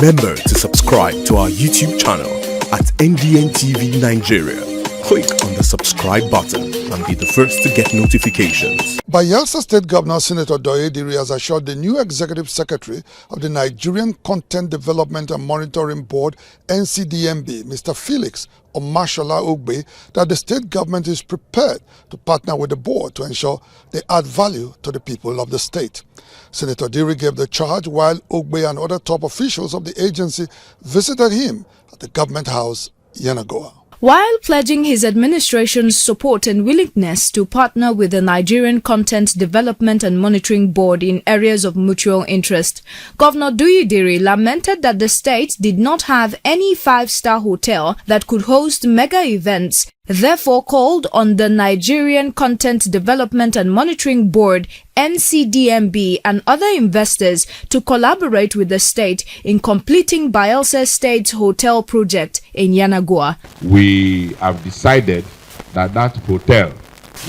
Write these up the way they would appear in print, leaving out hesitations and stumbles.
Remember to subscribe to our YouTube channel at Ncdmb Nigeria. Click on the subscribe button and be the first to get notifications. Bayelsa State Governor Senator Diri has assured the new Executive Secretary of the Nigerian Content Development and Monitoring Board, Ncdmb, Mr. Felix AKUGHA, that the state government is prepared to partner with the board to ensure they add value to the people of the state. Senator Diri gave the charge while Ugbe and other top officials of the agency visited him at the government house, Yenagoa. While pledging his administration's support and willingness to partner with the Nigerian Content Development and Monitoring Board in areas of mutual interest, Governor Diri lamented that the state did not have any five-star hotel that could host mega events, therefore called on the Nigerian Content Development and Monitoring Board, Ncdmb, and other investors to collaborate with the state in completing Bayelsa State's hotel project in Yenagoa. We have decided that that hotel,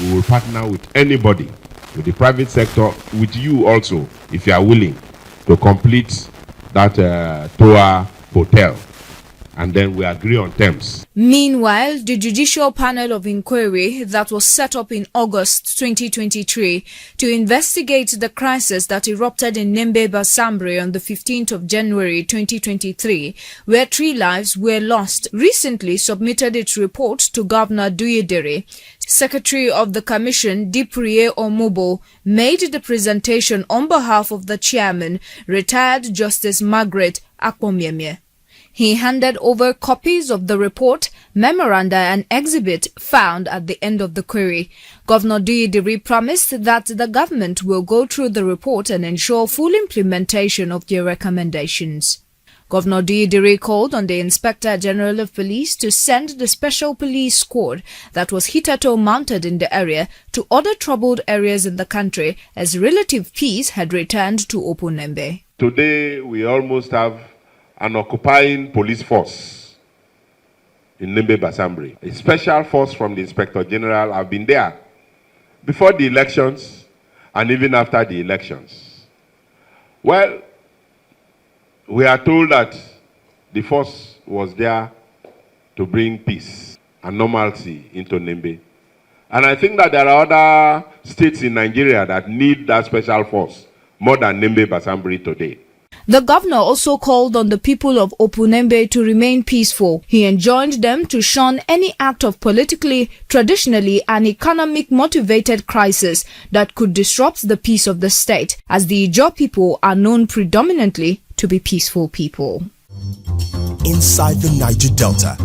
we will partner with anybody, with the private sector, with you also, if you are willing to complete that tour hotel. And then we agree on terms. Meanwhile, the judicial panel of inquiry that was set up in August 2023 to investigate the crisis that erupted in Ncdmb on the 15th of January 2023, where 3 lives were lost, recently submitted its report to Governor Diri. Secretary of the Commission, Diri made the presentation on behalf of the chairman, retired Justice Margaret Akpomyemye. He handed over copies of the report, memoranda and exhibit found at the end of the query. Governor Diri promised that the government will go through the report and ensure full implementation of their recommendations. Governor Diri called on the Inspector General of Police to send the special police squad that was hitherto mounted in the area to other troubled areas in the country as relative peace had returned to Ncdmb. Today we almost have an occupying police force in Ncdmb. A special force from the Inspector General have been there before the elections and even after the elections. Well, we are told that the force was there to bring peace and normalcy into Ncdmb. And I think that there are other states in Nigeria that need that special force more than Ncdmb today. The governor also called on the people of Ncdmb to remain peaceful. He enjoined them to shun any act of politically, traditionally, and economic-motivated crisis that could disrupt the peace of the state, as the Ijaw people are known predominantly to be peaceful people. Inside the Niger Delta,